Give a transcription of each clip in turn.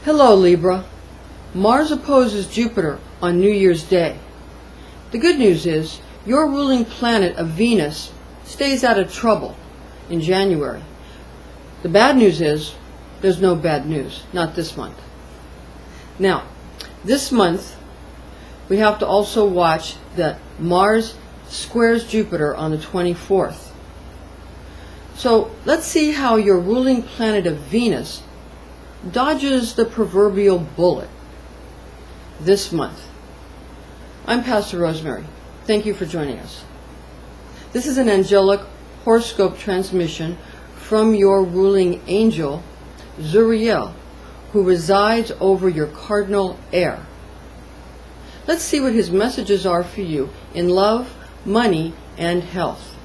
Hello Libra. Mars opposes Jupiter on New Year's Day. The good news is your ruling planet of Venus stays out of trouble in January. The bad news is there's no bad news, not this month. Now, this month we have to also watch that Mars squares Jupiter on the 24th. So let's see how your ruling planet of Venus dodges the proverbial bullet this month. I'm Pastor Rosemary. Thank you for joining us. This is an angelic horoscope transmission from your ruling angel, Zuriel, who resides over your cardinal air. Let's see what his messages are for you in love, money, and health.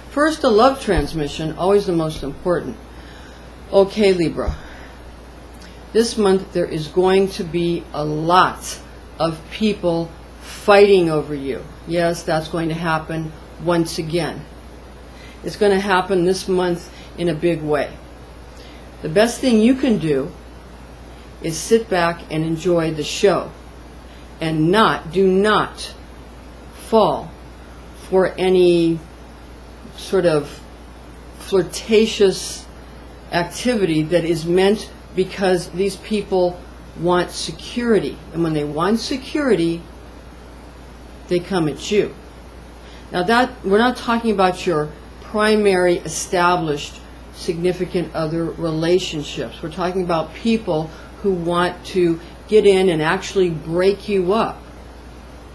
First, a love transmission, always the most important. Okay, Libra. This month there is going to be a lot of people fighting over you. Yes, that's going to happen once again. It's going to happen this month in a big way. The best thing you can do is sit back and enjoy the show and do not fall for any sort of flirtatious activity that is meant because these people want security. And when they want security, they come at you. Now that, we're not talking about your primary established significant other relationships. We're talking about people who want to get in and actually break you up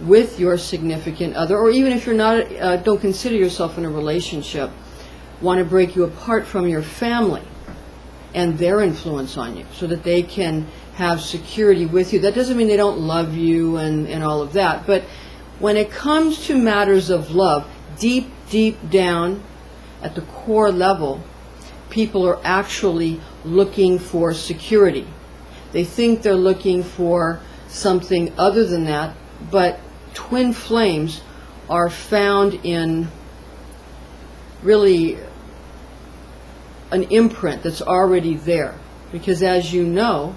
with your significant other, or even if you're not, don't consider yourself in a relationship, want to break you apart from your family and their influence on you so that they can have security with you. That doesn't mean they don't love you and all of that, but when it comes to matters of love, deep down at the core level, people are actually looking for security. They think they're looking for something other than that, but twin flames are found in really an imprint that's already there. Because as you know,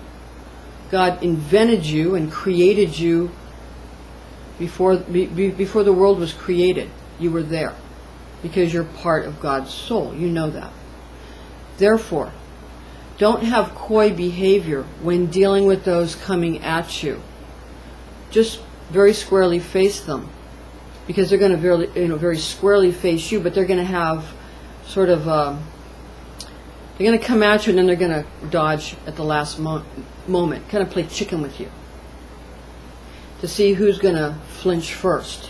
God invented you and created you before the world was created. You were there because you're part of God's soul. You know that. Therefore, don't have coy behavior when dealing with those coming at you. Just very squarely face them, because they're going to very squarely face you, but they're going to have sort of they're going to come at you and then they're going to dodge at the last moment, kind of play chicken with you to see who's going to flinch first.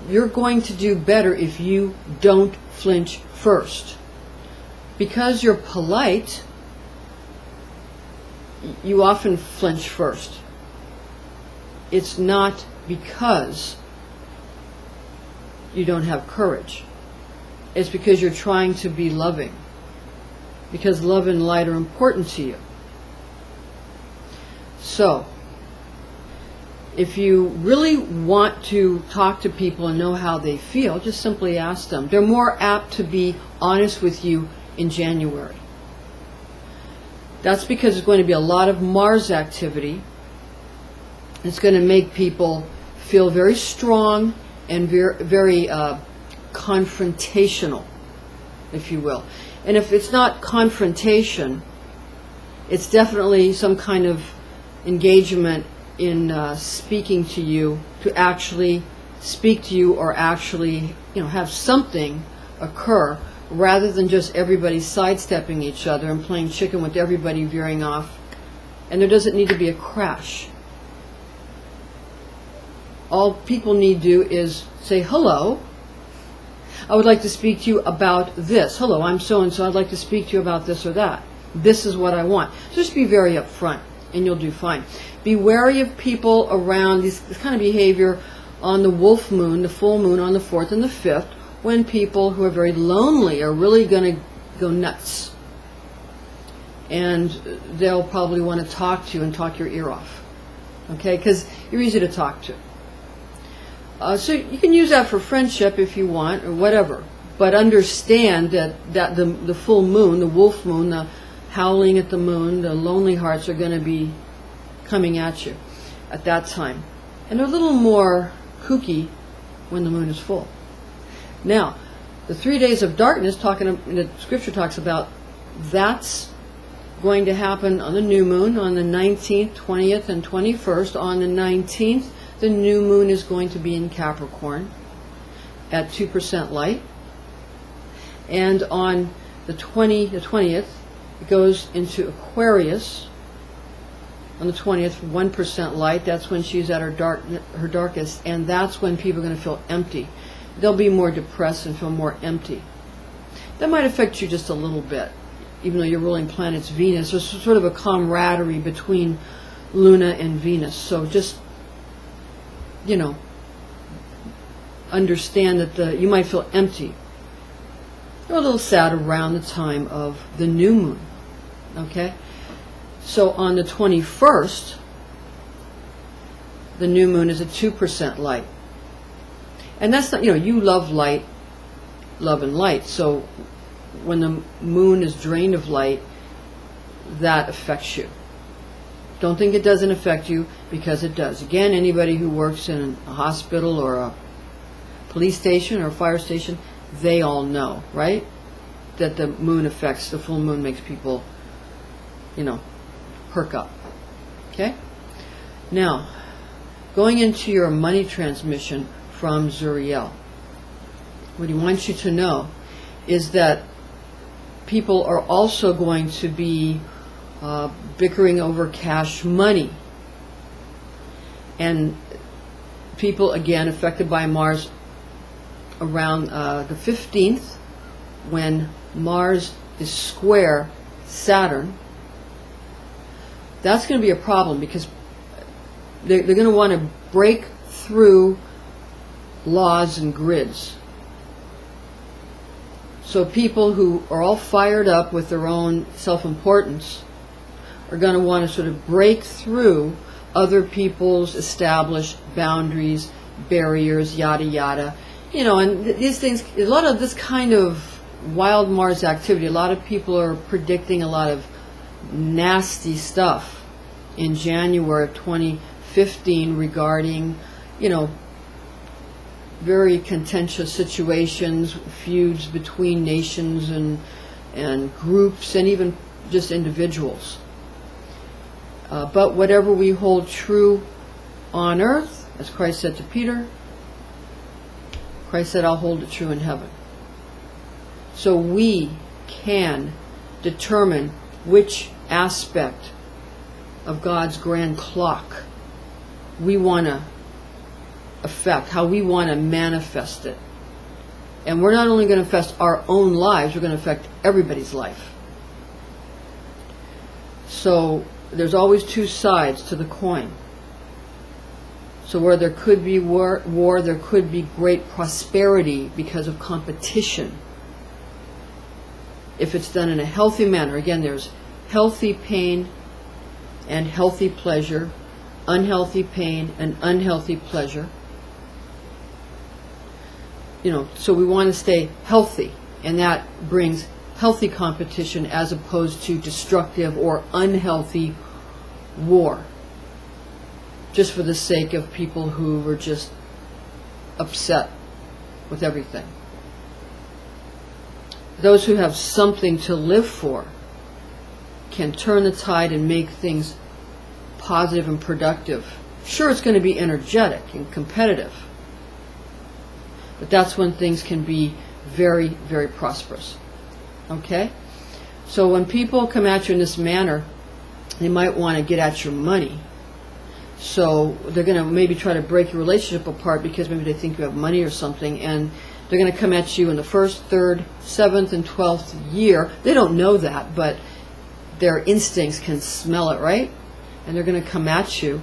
You're going to do better if you don't flinch first. Because you're polite, you often flinch first. It's not because you don't have courage. It's because you're trying to be loving. Because love and light are important to you. So, if you really want to talk to people and know how they feel, just simply ask them. They're more apt to be honest with you in January. That's because there's going to be a lot of Mars activity. It's going to make people feel very strong and very confrontational, if you will. And if it's not confrontation, it's definitely some kind of engagement in speaking to you, to actually speak to you or actually, have something occur, rather than just everybody sidestepping each other and playing chicken with everybody veering off. And there doesn't need to be a crash. All people need to do is say, hello, I would like to speak to you about this. Hello, I'm so-and-so, I'd like to speak to you about this or that. This is what I want. Just be very upfront and you'll do fine. Be wary of people around this kind of behavior on the wolf moon, the full moon on the 4th and the 5th, when people who are very lonely are really going to go nuts. And they'll probably want to talk to you and talk your ear off. Okay? Because you're easy to talk to. So you can use that for friendship if you want, or whatever. But understand that the full moon, the wolf moon, the howling at the moon. The lonely hearts are going to be coming at you at that time. And they're a little more kooky when the moon is full. Now, the 3 days of darkness, the scripture talks about, that's going to happen on the new moon on the 19th, 20th, and 21st. On the 19th, the new moon is going to be in Capricorn at 2% light. And on the 20th, it goes into Aquarius on the 20th, 1% light. That's when she's at her darkest, and that's when people are going to feel empty. They'll be more depressed and feel more empty. That might affect you just a little bit, even though your ruling planet's Venus. There's sort of a camaraderie between Luna and Venus. So just, understand that you might feel empty. You're a little sad around the time of the new moon. Okay? So on the 21st, the new moon is at 2% light. And that's not, you love light, love and light. So when the moon is drained of light, that affects you. Don't think it doesn't affect you, because it does. Again, anybody who works in a hospital or a police station or a fire station, they all know, right? That the moon affects, the full moon makes people, perk up. Okay? Now, going into your money transmission from Zuriel, what he wants you to know is that people are also going to be bickering over cash money. And people, again, affected by Mars around the 15th, when Mars is square Saturn, that's going to be a problem, because they're going to want to break through laws and grids. So people who are all fired up with their own self-importance are going to want to sort of break through other people's established boundaries, barriers, yada yada. And these things, a lot of this kind of wild Mars activity, a lot of people are predicting a lot of nasty stuff in January of 2015 regarding, very contentious situations, feuds between nations and groups, and even just individuals. But whatever we hold true on earth, as Christ said to Peter, Christ said, I'll hold it true in heaven. So we can determine which aspect of God's grand clock we want to affect, how we want to manifest it. And we're not only going to affect our own lives, we're going to affect everybody's life. So there's always two sides to the coin. So where there could be war, there could be great prosperity because of competition. If it's done in a healthy manner. Again, there's healthy pain and healthy pleasure, unhealthy pain and unhealthy pleasure. So we want to stay healthy, and that brings healthy competition as opposed to destructive or unhealthy war, just for the sake of people who were just upset with everything. Those who have something to live for can turn the tide and make things positive and productive. Sure, it's going to be energetic and competitive, but that's when things can be very, very prosperous. Okay? So when people come at you in this manner, they might want to get at your money. So they're going to maybe try to break your relationship apart because maybe they think you have money or something, and they're going to come at you in the 1st, 3rd, 7th, and 12th year. They don't know that, but their instincts can smell it, right? And they're going to come at you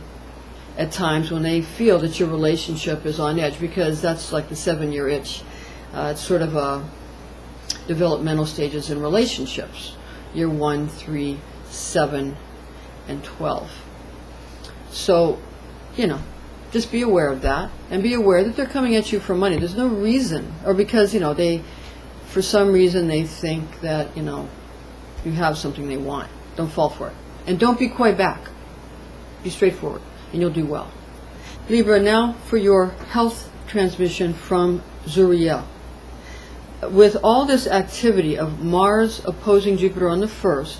at times when they feel that your relationship is on edge, because that's like the 7-year itch. It's sort of a developmental stages in relationships. Year 1, 3, 7, and 12. So, just be aware of that, and be aware that they're coming at you for money. There's no reason, or because, they, for some reason, they think that, you have something they want. Don't fall for it. And don't be coy back. Be straightforward, and you'll do well. Libra, now for your health transmission from Zuriel. With all this activity of Mars opposing Jupiter on the 1st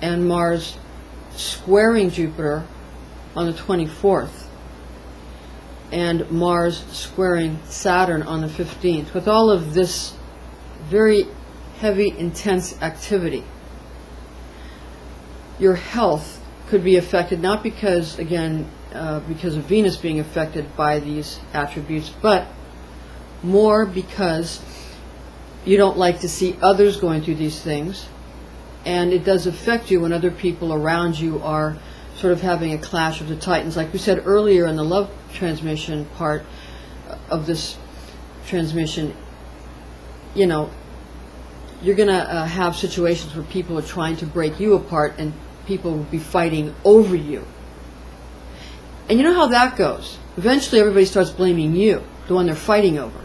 and Mars squaring Jupiter on the 24th and Mars squaring Saturn on the 15th, with all of this very heavy, intense activity, your health could be affected, not because, again, because of Venus being affected by these attributes, but more because you don't like to see others going through these things, and it does affect you when other people around you are sort of having a clash of the titans. Like we said earlier in the love transmission part of this transmission, you know, you're going to have situations where people are trying to break you apart and people will be fighting over you. And you know how that goes. Eventually everybody starts blaming you, the one they're fighting over.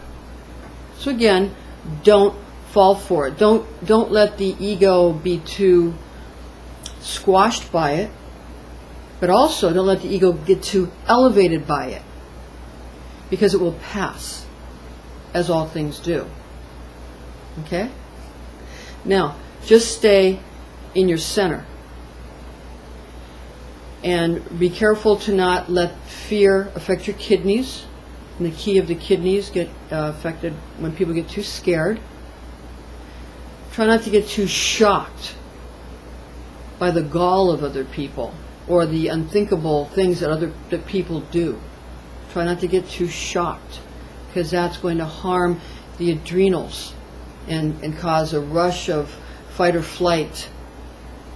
So again, don't fall for it. Don't let the ego be too squashed by it, but also don't let the ego get too elevated by it, because it will pass, as all things do. Okay? Now, just stay in your center. And be careful to not let fear affect your kidneys. And the key of the kidneys get affected when people get too scared. Try not to get too shocked by the gall of other people or the unthinkable things that people do. Try not to get too shocked, because that's going to harm the adrenals and cause a rush of fight or flight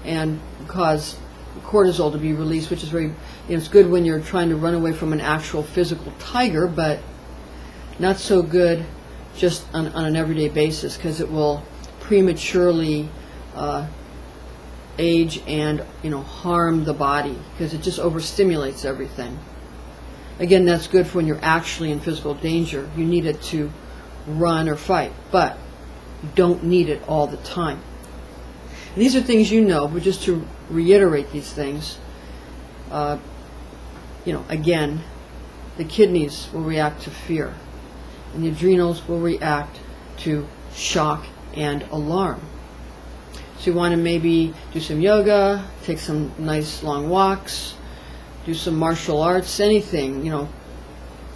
and cause cortisol to be released, which is very, it's good when you're trying to run away from an actual physical tiger, but not so good just on an everyday basis, because it will prematurely age and harm the body, because it just overstimulates everything. Again, that's good for when you're actually in physical danger. You need it to run or fight, but you don't need it all the time. And these are things you know, but just to reiterate these things, again, the kidneys will react to fear, and the adrenals will react to shock and alarm. So you want to maybe do some yoga, take some nice long walks, do some martial arts, anything,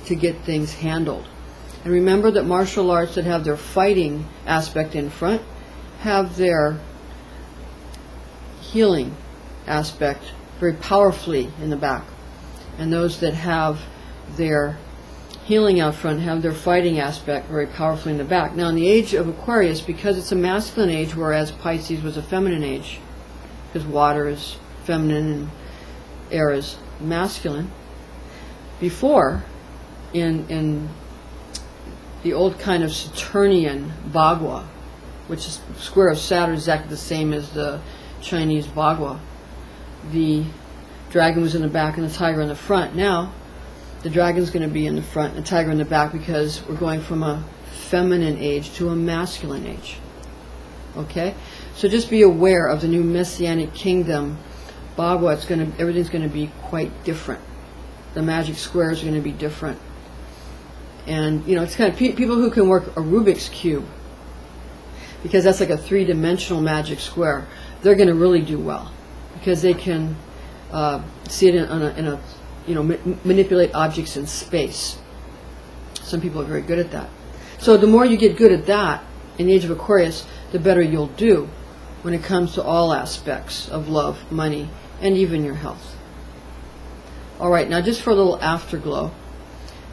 to get things handled. And remember that martial arts that have their fighting aspect in front have their healing aspect very powerfully in the back. And those that have their healing out front have their fighting aspect very powerfully in the back. Now in the age of Aquarius, because it's a masculine age, whereas Pisces was a feminine age, because water is feminine and air is masculine, before, in the old kind of Saturnian Bagua, which is square of Saturn, exactly the same as the Chinese Bagua, the dragon was in the back and the tiger in the front. Now the dragon's going to be in the front and the tiger in the back, because we're going from a feminine age to a masculine age. Okay? So just be aware of the new Messianic kingdom Bagua. Everything's going to be quite different. The magic squares are going to be different. And, it's kind of people who can work a Rubik's Cube, because that's like a three-dimensional magic square, they're going to really do well, because they can see it manipulate objects in space. Some people are very good at that. So the more you get good at that in the age of Aquarius, the better you'll do when it comes to all aspects of love, money, and even your health. All right, now just for a little afterglow,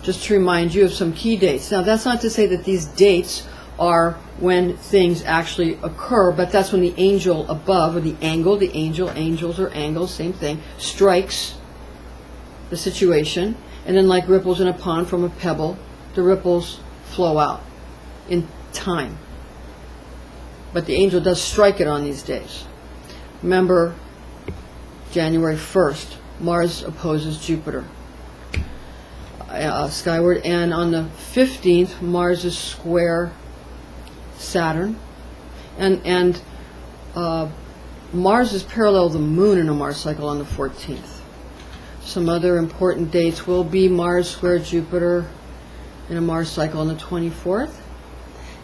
just to remind you of some key dates. Now that's not to say that these dates are when things actually occur, but that's when the angel above, or the angels or angles, same thing, strikes the situation, and then like ripples in a pond from a pebble, the ripples flow out in time. But the angel does strike it on these days. Remember, January 1st, Mars opposes Jupiter skyward, and on the 15th, Mars is square Saturn, and Mars is parallel the moon in a Mars cycle on the 14th. Some other important dates will be Mars square Jupiter in a Mars cycle on the 24th.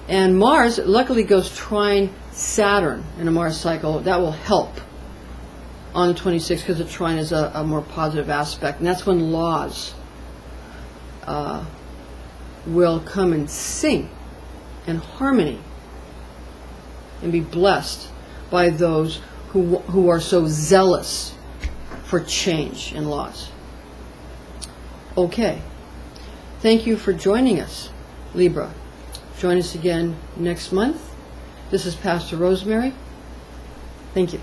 And Mars luckily goes trine Saturn in a Mars cycle. That will help on the 26th because the trine is a more positive aspect. And that's when laws will come and sing in harmony and be blessed by those who are so zealous for change in laws. Okay. Thank you for joining us, Libra. Join us again next month. This is Pastor Rosemary. Thank you.